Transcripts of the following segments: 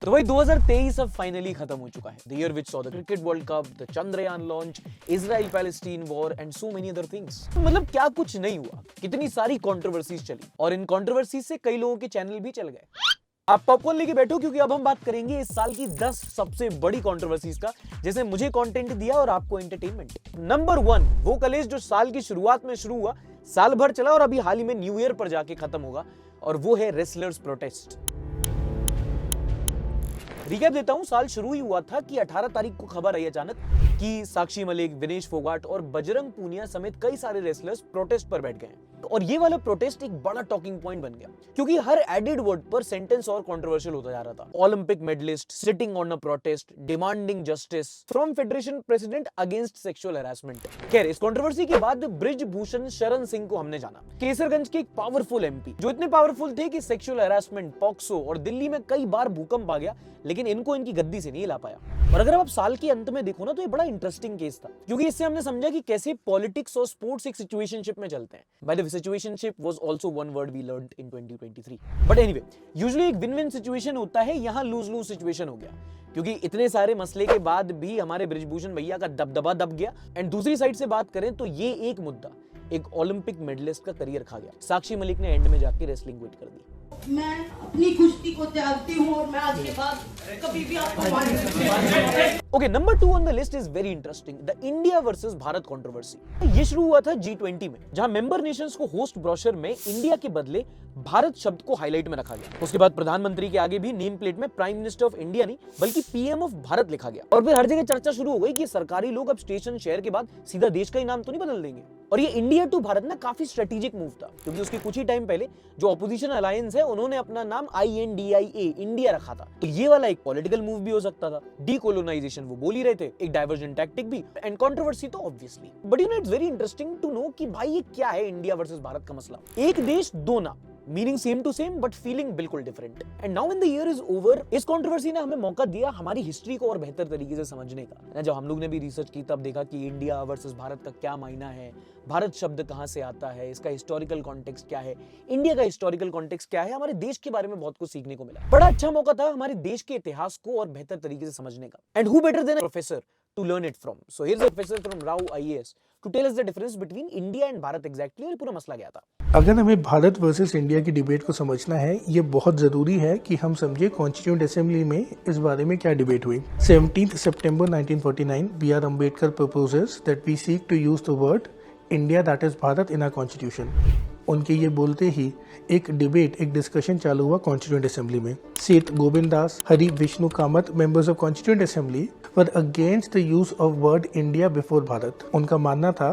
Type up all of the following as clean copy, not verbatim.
तो भाई 2023 अब फाइनली खत्म हो चुका है। The year which saw the cricket world cup, the Chandrayaan launch, Israel Palestine war and so many other things. मतलब क्या कुछ नहीं हुआ, कितनी सारी कंट्रोवर्सीज चली और इन कंट्रोवर्सीज से कई लोगों के चैनल भी चल गए। आप पॉपकॉर्न लेके बैठो क्योंकि अब हम बात करेंगे इस साल की 10 सबसे बड़ी कंट्रोवर्सीज का, जैसे मुझे कंटेंट दिया और आपको एंटरटेनमेंट। नंबर 1 वो कलेश जो साल की शुरुआत में शुरू हुआ, साल भर चला और अभी हाल ही में न्यू ईयर पर जाके खत्म होगा, और वो है रेसलर्स प्रोटेस्ट। रिकैप देता हूं, साल शुरू ही हुआ था कि 18 तारीख को खबर आई अचानक कि साक्षी मलिक, विनेश फोगाट और बजरंग पूनिया समेत कई सारे रेसलर्स प्रोटेस्ट पर बैठ गए। और ये वाला प्रोटेस्ट एक बड़ा टॉकिंग पॉइंट बन गया क्योंकि हर एडेड वर्ड पर सेंटेंस और कंट्रोवर्शियल होता जा रहा था। Olympic medallist sitting on a protest demanding justice from federation president against sexual harassment. खैर, इस कंट्रोवर्सी के बाद बृजभूषण शरण सिंह को हमने जाना, केसरगंज के एक पावरफुल एमपी जो इतने पावरफुल थे कि सेक्सुअल हैरेसमेंट, पॉक्सो और दिल्ली में कई बार भूकंप आ गया, लेकिन इनको इनकी गद्दी से नहीं ला पाया। और अगर आप साल के अंत में देखो ना, तो ये बड़ा इंटरेस्टिंग केस था क्योंकि इससे हमने समझा कि कैसे पॉलिटिक्स और स्पोर्ट्स एक सिचुएशनशिप में चलते हैं। By the way, situationship was also one word we learned in 2023। But anyway, usually एक विन विन सिचुएशन होता है, यहां लूज लूज सिचुएशन हो गया क्योंकि इतने सारे मसले के बाद भी हमारे बृजभूषण भैया का दबदबा दब गया। एंड दूसरी साइड से बात करें तो ये एक मुद्दा एक ओलंपिक मेडलिस्ट का करियर खा गया। साक्षी मलिक ने एंड में जाके रेसलिंग क्विट कर दी। मैं अपनी कुश्ती को त्यागती हूँ और मैं आज के बाद कभी भी आपको okay, number 2 on the list is very interesting, the India versus Bharat controversy. ये शुरू हुआ था G20 में, जहां मेंबर नेशंस को होस्ट ब्रोशर में इंडिया के बदले भारत शब्द को हाईलाइट में रखा गया। उसके बाद प्रधानमंत्री के आगे भी नेम प्लेट में प्राइम मिनिस्टर ऑफ इंडिया नहीं बल्कि पीएम ऑफ भारत लिखा गया। और फिर हर जगह चर्चा शुरू हो गई कि सरकारी लोग अब स्टेशन शहर के बाद सीधा देश का ही नाम तो नहीं बदल देंगे। और ये इंडिया टू भारत ना काफी स्ट्रेटेजिक मूव था क्योंकि उसके कुछ ही टाइम पहले जो ऑपोजिशन अलायंस है उन्होंने अपना नाम INDIA इंडिया रखा था। तो ये वाला एक पॉलिटिकल मूव भी हो सकता था, डीकोलोनाइजेशन वो बोल ही रहे थे, एक डाइवर्जन टैक्टिक भी, एंड कंट्रोवर्सी तो obviously. But you know it's very interesting to know कि भाई ये क्या है इंडिया वर्सेस भारत का मसला। एक देश दो नाम, meaning same to same but feeling बिल्कुल different. And now when the year is over, इस कंट्रोवर्सी ने हमें मौका दिया हमारी हिस्ट्री को और बेहतर तरीके से समझने का। जब हम लोग ने भी रिसर्च की तब देखा कि इंडिया वर्सेस भारत का क्या मायना है, भारत शब्द कहां से आता है, इसका हिस्टोरिकल कॉन्टेक्स्ट क्या है, इंडिया का हिस्टोरिकल कॉन्टेक्स्ट क्या है, हमारे देश के बारे में बहुत कुछ सीखने को मिला। बड़ा अच्छा मौका था हमारे देश के इतिहास को और बेहतर तरीके से समझने का। And who better than a professor to learn it from. So here's a professor from Rao IAS to tell us the difference between India and Bharat exactly, और पूरा मसला क्या था। अगर हमें भारत वर्सेस इंडिया की डिबेट को समझना है, ये बहुत ज़रूरी है कि हम समझे कॉन्स्टिट्यूएंट असेंबली में इस बारे में क्या डिबेट हुई। 17 सितंबर 1949 B.R. Ambedkar proposes that we seek to use the word India, that is Bharat, in our constitution. उनके ये बोलते ही एक डिबेट, एक डिस्कशन चालू हुआ कॉन्स्टिट्यूएंट असेंबली में। Seth Govind Das, Hari Vishnu Kamath, members of constituent assembly were against the use of word India before Bharat. उनका मानना था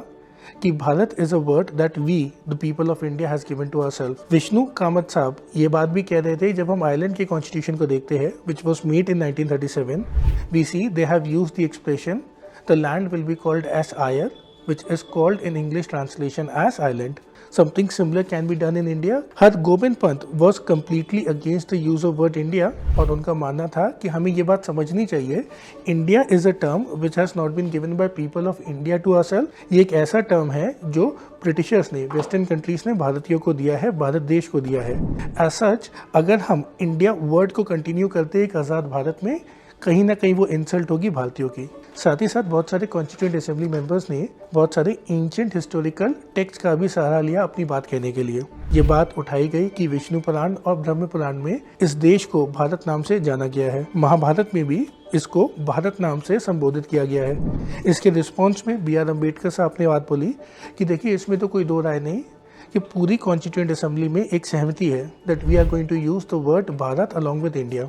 कि Bharat is a word that we the people of India has given to ourselves. Vishnu Kamath साहब ये बात भी कह रहे थे, जब हम आयरलैंड के कॉन्स्टिट्यूशन को देखते हैं which was made in 1937, we see they have used the expression the land will be called as Eire, which is called in English translation as island. Something similar can be done in India. Har Gobind Pant was completely against the use of word India, और उनका मानना था कि हमें ये बात समझनी चाहिए, India is a term which has not been given by people of India to ourselves. ये एक ऐसा टर्म है जो ब्रिटिशर्स ने, वेस्टर्न कंट्रीज ने भारतीयों को दिया है, भारत देश को दिया है। As such, अगर हम इंडिया वर्ड को कंटिन्यू करते एक आज़ाद भारत में, कहीं ना कहीं वो इंसल्ट होगी भारतीयों की। साथ ही साथ बहुत सारे कॉन्स्टिट्यूएंट असेंबली मेंबर्स ने बहुत सारे एंशिएंट हिस्टोरिकल टेक्स्ट का भी सहारा लिया अपनी बात कहने के लिए। ये बात उठाई गई कि विष्णु पुराण और ब्रह्म पुराण में इस देश को भारत नाम से जाना गया है, महाभारत में भी इसको भारत नाम से संबोधित किया गया है। इसके रिस्पॉन्स में B.R. अम्बेडकर साहब ने बात बोली कि देखिए, इसमें तो कोई दो राय नहीं कि पूरी कॉन्स्टिट्यूएंट असेंबली में एक सहमति है that we are going to use the word Bharat along with India.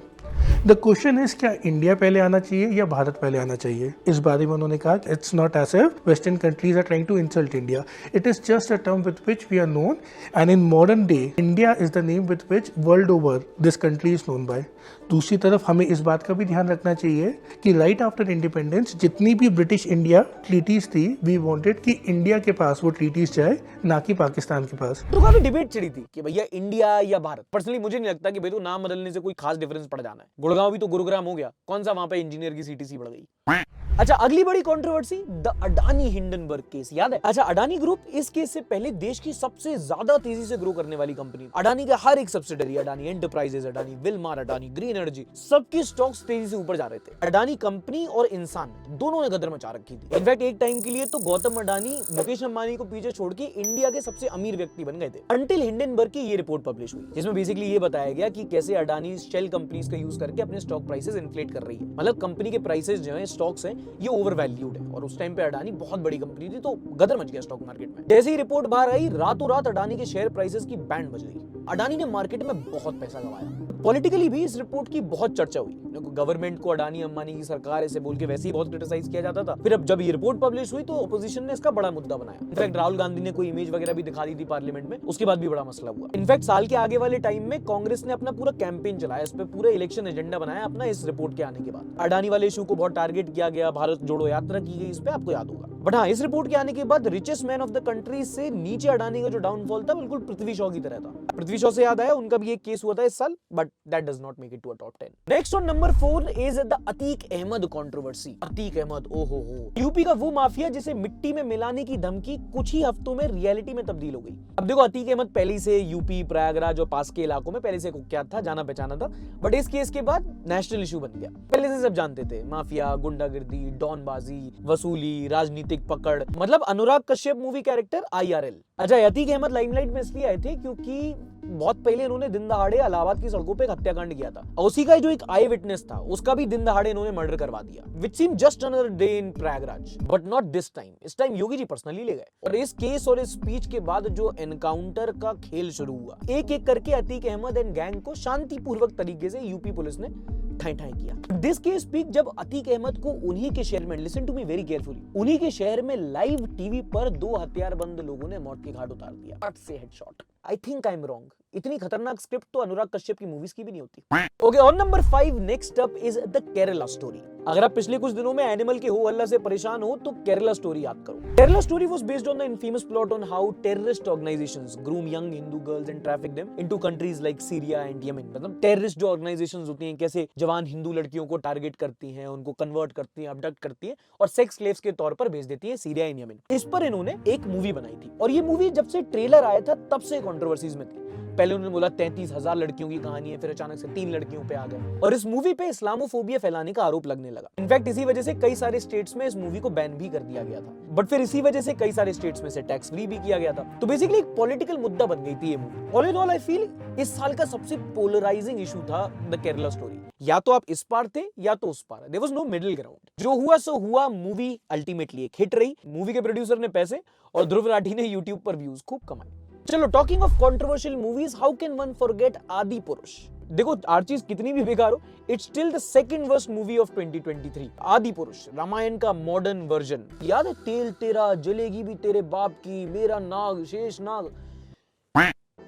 The question is, क्या इंडिया पहले आना चाहिए या भारत पहले आना चाहिए? इस बारे में उन्होंने कहा, it's not as if western countries are trying to insult India, it is just a term with which we are known, and in modern day India is the name with which world over this country is known by. दूसरी तरफ हमें इस बात का भी ध्यान रखना चाहिए कि राइट आफ्टर इंडिपेंडेंस जितनी भी ब्रिटिश इंडिया ट्रीटीज थी, वी वांटेड कि इंडिया के पास वो ट्रीटीज जाए, ना कि पाकिस्तान के पास। तो काफी डिबेट चली थी कि भैया इंडिया या भारत। पर्सनली मुझे नहीं लगता कि भाई तो नाम बदलने से कोई खास डिफरेंस पड़ जाना है। गुड़गांव भी तो गुरुग्राम हो गया, कौन सा वहां पे इंजीनियर की CTC बढ़ गई। अच्छा, अगली बड़ी controversy, the Adani Hindenburg case, याद है? अच्छा, अडानी ग्रुप इस केस से पहले देश की सबसे ज्यादा तेजी से ग्रो करने वाली कंपनी। अडानी का हर एक subsidiary, Adani enterprises, Adani Wilmar, Adani green energy, सबकी स्टॉक्स तेजी से ऊपर जा रहे थे। अडानी कंपनी और इंसान दोनों ने गदर मचा रखी थी। इनफैक्ट एक टाइम के लिए तो गौतम अडानी मुकेश अंबानी को पीछे छोड़ के इंडिया के सबसे अमीर व्यक्ति बन गए थे, अंटिल हिंडनबर्ग की ये रिपोर्ट पब्लिश हुई, जिसमें बेसिकली ये बताया गया कि कैसे अडानी शेल कंपनीज का यूज करके अपने स्टॉक प्राइसेस इन्फ्लेट कर रही है। मतलब कंपनी के प्राइसेस जो है, स्टॉक्स हैं, ये ओवर वैल्यूड है। और उस टाइम पे अडानी बहुत बड़ी कंपनी थी, तो गदर मच गया स्टॉक मार्केट में। जैसे ही रिपोर्ट बाहर आई, रातों रात अडानी के शेयर प्राइसेस की बैंड बज गई। अडानी ने मार्केट में बहुत पैसा गंवाया। पॉलिटिकली भी इस रिपोर्ट की बहुत चर्चा हुई। गवर्नमेंट को अडानी अंबानी की सरकार ऐसे बोल के वैसे ही बहुत क्रिटिसाइज किया जाता था। फिर अब जब ये रिपोर्ट पब्लिश हुई तो ऑपोजिशन ने इसका बड़ा मुद्दा बनाया। इनफैक्ट राहुल गांधी ने कोई इमेज वगैरह भी दिखा दी थी पार्लियामेंट में, उसके बाद भी बड़ा मसला हुआ। इनफैक्ट साल के आगे वाले टाइम में कांग्रेस ने अपना पूरा कैंपेन चलाया, इस पे पूरा इलेक्शन एजेंडा बनाया अपना इस रिपोर्ट के आने के बाद। अडानी वाले इशू को बहुत टारगेट किया गया, भारत जोड़ो यात्रा की गई, इस पे आपको याद होगा। बट हाँ, इस रिपोर्ट के आने के बाद richest man of the country से नीचे अडानी का जो डाउनफॉल था बिल्कुल पृथ्वी शॉ की तरह था। पृथ्वी शॉ से याद आया, उनका भी एक केस हुआ था इस साल, but that does not make it to a top 10। Next on number 4 is the Atiq Ahmad controversy. Atiq Ahmad, ओहो हो, यूपी का वो माफिया जिसे मिट्टी में मिलाने की धमकी कुछ ही हफ्तों में रियलिटी में तब्दील हो गई। अब देखो, अतीक अहमद पहले से यूपी, प्रयागराज और पास के इलाकों में पहले से कुख्यात था, जाना पहचाना था। बट इस केस के बाद नेशनल इशू बन गया। पहले से सब जानते थे, माफिया, गुंडागर्दी, डॉनबाजी, वसूली, राजनीतिक पकड़, मतलब Anurag Kashyap movie character IRL। अच्छा, अतीक अहमद लाइमलाइट में इसलिए आए थे क्योंकि बहुत पहले इन्होंने दिन दहाड़े इलाहाबाद की सड़कों पे एक हत्याकांड किया था। और उसी का जो एक आई विटनेस था, उसका भी दिन दहाड़े इन्होंने मर्डर करवा दिया, which seem just another day in Prayagraj, but not this time. इस टाइम योगी जी पर्सनली ले गए। और इस केस और इस स्पीच के बाद जो एनकाउंटर का खेल शुरू हुआ, एक एक करके अतीक अहमद एंड गैंग को शांतिपूर्वक तरीके से यूपी पुलिस ने ठाई ठाई किया। दिस केस पीक जब अतीक अहमद को उन्हीं के शहर में, listen to me very carefully, उन्हीं के शहर में लाइव टीवी पर 2 हथियारबंद लोगों ने मौत के घाट उतार दिया, हट से headshot. I think I am wrong, इतनी खतरनाक स्क्रिप्ट तो अनुराग कश्यप की मूवीज की भी नहीं होती। Okay, on number 5 next up is the Kerala story. अगर आप पिछले कुछ दिनों में एनिमल के हो हल्ला से परेशान हो तो केरला स्टोरी याद करो। Kerala story was based on the infamous plot on how terrorist organisations groom young Hindu girls and traffic them into countries like Syria and Yemen. मतलब टेररिस्ट जो ऑर्गेनाइजेशंस होती हैं, कैसे जवान हिंदू लड़कियों को टारगेट करती हैं, उनको कन्वर्ट करती हैं, अबडक्ट करती हैं और सेक्स स्लेव्स के तौर पर भेज देती हैं सीरिया एंड यमन। इस पर इन्होंने एक मूवी बनाई थी और ये मूवी जब से ट्रेलर आया था तब से कंट्रोवर्सीज में थी। पहले उन्होंने बोला 33,000 लड़कियों की कहानी है, फिर अचानक से 3 लड़कियों पे आ गए और इस मूवी पे इस्लामोफोबिया फैलाने का आरोप लगने लगा। इनफैक्ट इसी वजह से कई सारे स्टेट्स में इस मूवी को बैन भी कर दिया गया था, बट फिर इसी वजह से कई सारे स्टेट्स में से टैक्स फ्री भी किया गया था। तो बेसिकली एक पॉलिटिकल मुद्दा बन गई थी ये movie. All in all I feel इस साल का सबसे पोलराइजिंग इशू था द केरला स्टोरी। या तो आप इस पार थे या तो उस पार, there was no middle ground. जो हुआ सो हुआ, मूवी अल्टीमेटली एक हिट रही। मूवी के प्रोड्यूसर ने पैसे और ध्रुव राठी ने यूट्यूब पर व्यूज खूब कमाए। चलो, talking of controversial movies, how can one forget आदि पुरुष। देखो, आर्चीज कितनी भी बेकार हो, it's still the second worst movie of 2023। आदि पुरुष, रामायण का मॉडर्न वर्जन। याद है, तेल तेरा जलेगी भी तेरे बाप की, मेरा नाग शेष नाग।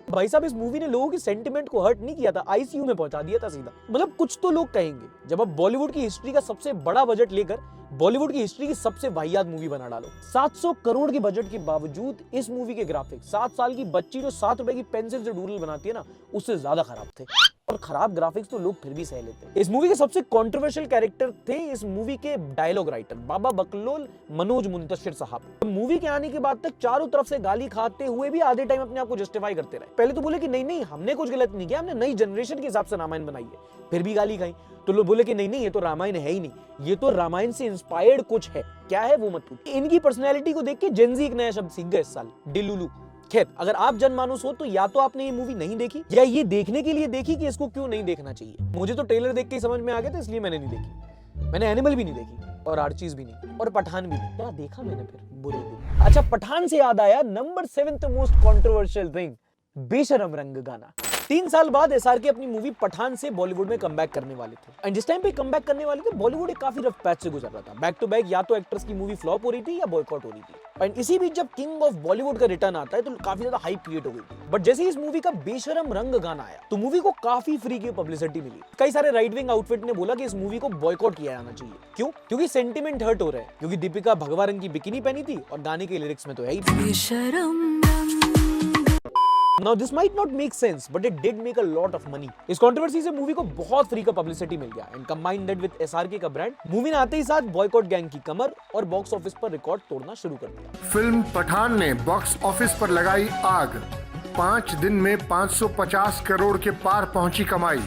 भाई साहब, इस मूवी ने लोगों की सेंटिमेंट को हर्ट नहीं किया था, आईसीयू में पहुंचा दिया था सीधा। मतलब कुछ तो लोग कहेंगे जब आप बॉलीवुड की हिस्ट्री का सबसे बड़ा बजट लेकर बॉलीवुड की हिस्ट्री की सबसे वाहियात मूवी बना डालो। 700 करोड़ के बजट के बावजूद इस मूवी के ग्राफिक्स 7 साल की बच्ची जो 7 रुपए की पेंसिल से डूडल बनाती है ना, उससे ज्यादा खराब थे। और खराब ग्राफिक्स तो लोग फिर भी सह लेते। इस मूवी के सबसे कंट्रोवर्शियल कैरेक्टर थे इस मूवी के डायलॉग राइटर बाबा बकलोल मनोज मुंतशिर साहब। मूवी के आने के बाद तक चारों तरफ से गाली खाते हुए भी आधे टाइम अपने आप को जस्टिफाई करते रहे। पहले तो बोले कि नहीं हमने कुछ गलत नहीं किया, हमने नई जनरेशन के हिसाब से रामायण बनाई है, फिर भी गाली खाई। तो लोग बोले कि नहीं ये तो रामायण है ही नहीं, ये तो रामायण से इंस्पायर्ड कुछ है। क्या है वो मत पूछो। इनकी पर्सनैलिटी को देख के जेनजी एक नया शब्द सीख गए इस साल, डिलुलू। खैर, अगर आप जनमानुस हो तो या तो आपने ये मूवी नहीं देखी या ये देखने के लिए देखी कि इसको क्यों नहीं देखना चाहिए। मुझे तो ट्रेलर देख के ही समझ में आ गया था, इसलिए मैंने नहीं देखी। मैंने एनिमल भी नहीं देखी और आर्चीज भी नहीं और पठान भी नहीं। क्या देखा मैंने फिर, बुरे दिन। अच्छा, पठान से याद आया, नंबर 7 मोस्ट कंट्रोवर्शियल थिंग, बेशरम रंग गाना। 3 साल बाद एसआरके अपनी मूवी पठान से बॉलीवुड में कमबैक करने वाले थे। एंड जिस टाइम पे कमबैक करने वाले थे, बॉलीवुड एक काफी रफ पैच से गुजर रहा था। बैक टू बैक या तो एक्ट्रेस की मूवी फ्लॉप हो रही थी या बॉयकॉट हो रही थी। एंड इसी बीच जब किंग ऑफ बॉलीवुड का रिटर्न आता है तो काफी ज्यादा हाइप क्रिएट हो गई थी। बट जैसे ही इस मूवी का बेशरम रंग गाना आया तो मूवी को काफी फ्री की पब्लिसिटी मिली। कई सारे राइट विंग आउटफिट ने बोला कि इस मूवी को बॉयकॉट किया जाना चाहिए। क्यों? क्योंकि सेंटिमेंट हर्ट हो रहा है, क्योंकि दीपिका भगवा रंग की बिकिनी पहनी थी और गाने के लिरिक्स में तो है ही Now this might not make sense, but it did make a lot of money. इस कंट्रोवर्सी से मूवी को बहुत फ्री का पब्लिसिटी मिल गया and combine that with SRK का ब्रांड, मूवी ने आते ही साथ बॉयकॉट गैंग की कमर और बॉक्स ऑफिस पर रिकॉर्ड तोड़ना शुरू कर दिया। फिल्म पठान ने बॉक्स ऑफिस पर लगाई आग। 5 दिन में 550 करोड़ के पार पहुंची कमाई।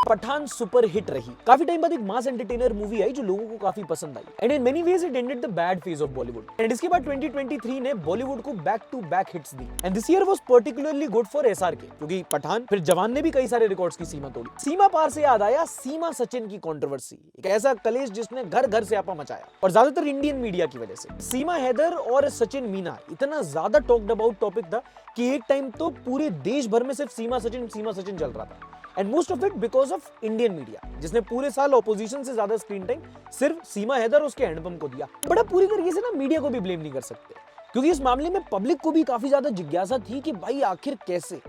पठान सुपर हिट रही। काफी टाइम बाद एक मास एंटरटेनर मूवी आई जो लोगों को काफी पसंद आई and in many ways it ended the bad phase of Bollywood. And इसके बाद 2023 ने बॉलीवुड को बैक टू बैक हिट्स दी and this year was particularly good for SRK, क्योंकि पठान फिर जवान ने भी कई सारे रिकॉर्ड्स की सीमा तोड़ी। सीमा पार से याद आया सीमा सचिन की कंट्रोवर्सी, एक ऐसा कलेश जिसने घर घर से आपा मचाया और ज्यादातर इंडियन मीडिया की वजह से। सीमा हैदर और सचिन मीना इतना ज्यादा टॉक्ड अबाउट टॉपिक था कि एक टाइम तो पूरे देश भर में सिर्फ सीमा सचिन चल रहा था and most of it because of Indian media, जिसने पूरे साल ऑपोजिशन से ज्यादा स्क्रीन टाइम सिर्फ सीमा हैदर और उसके हैंडपंप को दिया। बट अब पूरी तरीके से ना मीडिया को भी ब्लेम नहीं कर सकते, क्योंकि इस मामले में पब्लिक को भी काफी ज्यादा जिज्ञासा थी कि भाई आखिर कैसे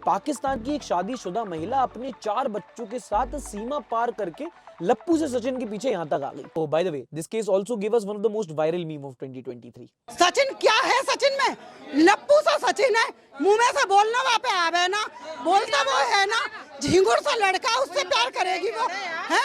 पाकिस्तान की एक शादीशुदा महिला अपने 4 बच्चों के साथ सीमा पार करके लप्पू से सचिन के पीछे यहां तक आ गई। Oh, by the way, this case also gave us one of the most viral meme of 2023. Sachin क्या है? सचिन में लप्पू सा सचिन है, मुंह में से बोलना वहाँ पे आवे ना, बोलता वो है ना, झिंगुर सा लड़का, उससे प्यार करेगी वो है।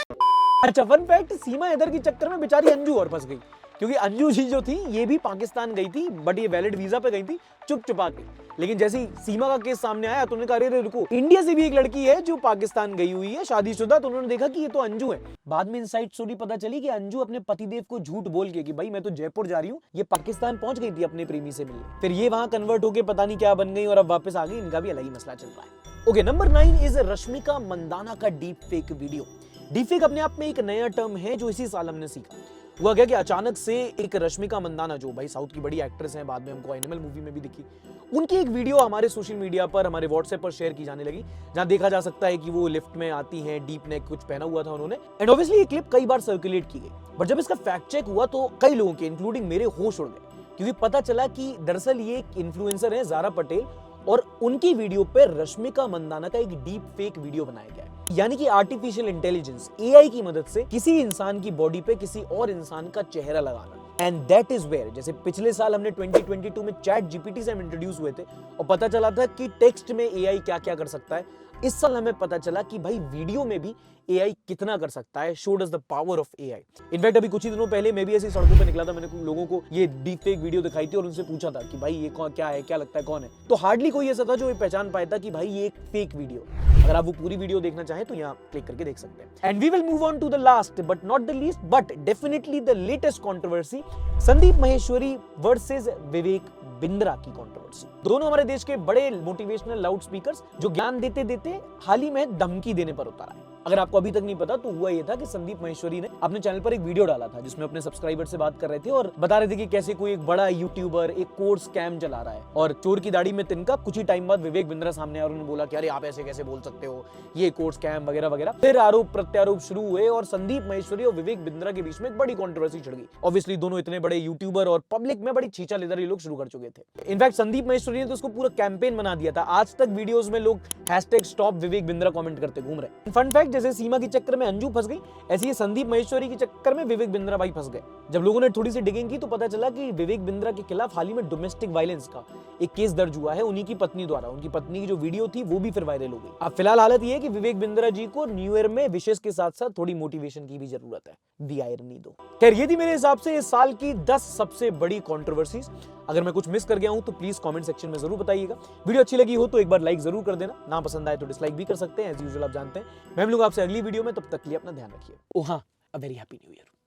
अच्छा फन फैक्ट, सीमा हैदर के चक्कर में बेचारी अंजू और फंस गई, क्योंकि अंजू जी जो थी ये भी पाकिस्तान गई थी, बट ये वैलिड वीजा पे गई थी चुप चुपा के। लेकिन जैसे ही सीमा का केस सामने आया तो उन्होंने कहा अरे रुको, इंडिया से भी एक लड़की है जो पाकिस्तान गई हुई है शादीशुदा, तो उन्होंने देखा कि ये तो अंजू है। बाद में इनसाइड स्टोरी पता चली कि अंजू अपने पतिदेव को झूठ बोल के कि भाई मैं तो जयपुर जा रही हूँ, ये पाकिस्तान पहुंच गई थी अपने प्रेमी से मिलने। फिर ये वहां कन्वर्ट होके पता नहीं क्या बन गई और अब वापस आ गई। इनका भी अलग ही मसला चल रहा है। Okay, number 9 is Rashmika Mandanna का deep fake video. Deep fake अपने आप में एक नया टर्म है जो इसी साल हमने सीखा। हुआ क्या कि अचानक से एक रश्मिका मंदाना, जो भाई साउथ की बड़ी एक्ट्रेस हैं, बाद में हमको एनिमल मूवी में भी दिखी, उनकी एक वीडियो हमारे सोशल मीडिया पर, हमारे व्हाट्सएप पर शेयर की जाने लगी, जहां देखा जा सकता है कि वो लिफ्ट में आती हैं, डीप नेक कुछ पहना हुआ था उन्होंने एंड ऑब्वियसली ये क्लिप कई बार सर्कुलेट की गई। बट जब इसका फैक्ट चेक हुआ तो कई लोगों के इंक्लूडिंग मेरे होश उड़ गए, क्योंकि पता चला कि दरअसल ये एक इन्फ्लुएंसर है ज़ारा पटेल और उनकी वीडियो पर रश्मिका मंदाना का एक डीप फेक वीडियो बनाया गया है। यानी कि आर्टिफिशियल इंटेलिजेंस AI की मदद से किसी इंसान की बॉडी पे किसी और इंसान का चेहरा लगाना। एंड दैट इज वेयर, जैसे पिछले साल हमने 2022 में चैट GPT से हम इंट्रोड्यूस हुए थे और पता चला था कि टेक्स्ट में AI क्या क्या कर सकता है, इस साल हमें पता चला कि भाई वीडियो में भी AI कितना कर सकता है। Showed us the power of AI। In fact अभी कुछ ही दिनों पहले मैं भी ऐसी सड़कों पे निकला था, मैंने लोगों को ये डीप फेक वीडियो दिखाई थी और उनसे पूछा था कि भाई ये क्या है, क्या लगता है कौन है, तो हार्डली कोई ऐसा था जो ये पहचान पाया था कि भाई ये एक फेक वीडियो। अगर आप वो पूरी वीडियो देखना चाहें तो यहाँ क्लिक करके देख सकते हैं। And we will move on to the last but not the least but definitely the latest controversy, Sandeep Maheshwari versus Vivek Bindra की कंट्रोवर्सी। दोनों हमारे देश के बड़े मोटिवेशनल लाउड स्पीकर्स जो ज्ञान देते देते हाल ही में धमकी देने पर उतर आए। अगर आपको अभी तक नहीं पता तो हुआ ये था कि संदीप माहेश्वरी ने अपने चैनल पर एक वीडियो डाला था जिसमें अपने सब्सक्राइबर से बात कर रहे थे और बता रहे थे कि कैसे कोई एक बड़ा यूट्यूबर एक कोड स्कैम चला रहा है और चोर की दाढ़ी में तिनका। कुछ ही टाइम बाद विवेक बिंद्रा सामने आया और उन्होंने बोला कि अरे आप ऐसे कैसे बोल सकते हो, ये कोड स्कैम वगैरह वगैरह। फिर आरोप प्रत्यारोप शुरू हुए और संदीप माहेश्वरी और विवेक बिंद्रा के बीच में एक बड़ी कंट्रोवर्सी छिड़ गई। ऑब्वियसली दोनों इतने बड़े यूट्यूबर और पब्लिक में बड़ी छींचा लेदर ये लोग शुरू कर चुके थे। इनफैक्ट संदीप माहेश्वरी ने तो उसको पूरा कैंपेन बना दिया था। आज तक वीडियोस में लोग #स्टॉप विवेक बिंद्रा कमेंट करते घूम रहे। फन फैक्ट, जैसे सीमा के चक्कर में अंजू फंस गई, ऐसे ही संदीप माहेश्वरी के चक्कर में विवेक बिंद्रा भाई फंस गए। जब लोगों ने थोड़ी सी डिगिंग की तो पता चला कि विवेक बिंद्रा के खिलाफ हाल ही में डोमेस्टिक वायलेंस का एक केस दर्ज हुआ है उन्हीं की पत्नी द्वारा। उनकी पत्नी की जो वीडियो थी वो भी फिर वायरल हो गई। अब फिलहाल हालत ये है कि विवेक बिंद्रा जी को न्यू ईयर में विशेष के साथ साथ थोड़ी मोटिवेशन की भी जरूरत है। दी आयरनी दो। खैर ये थी मेरे हिसाब से इस साल की 10 सबसे बड़ी कंट्रोवर्सीज। अगर मैं कुछ मिस कर गया हूं तो प्लीज कमेंट सेक्शन में जरूर बताइएगा। वीडियो अच्छी लगी हो तो एक बार लाइक जरूर कर देना, ना पसंद आए तो डिसलाइक भी कर सकते हैं, एज यूजुअल आप जानते हैं। मैं मिलूंगा आपसे अगली वीडियो में, तब तक के लिए अपना ध्यान रखिए। ओह हाँ, a very happy new year.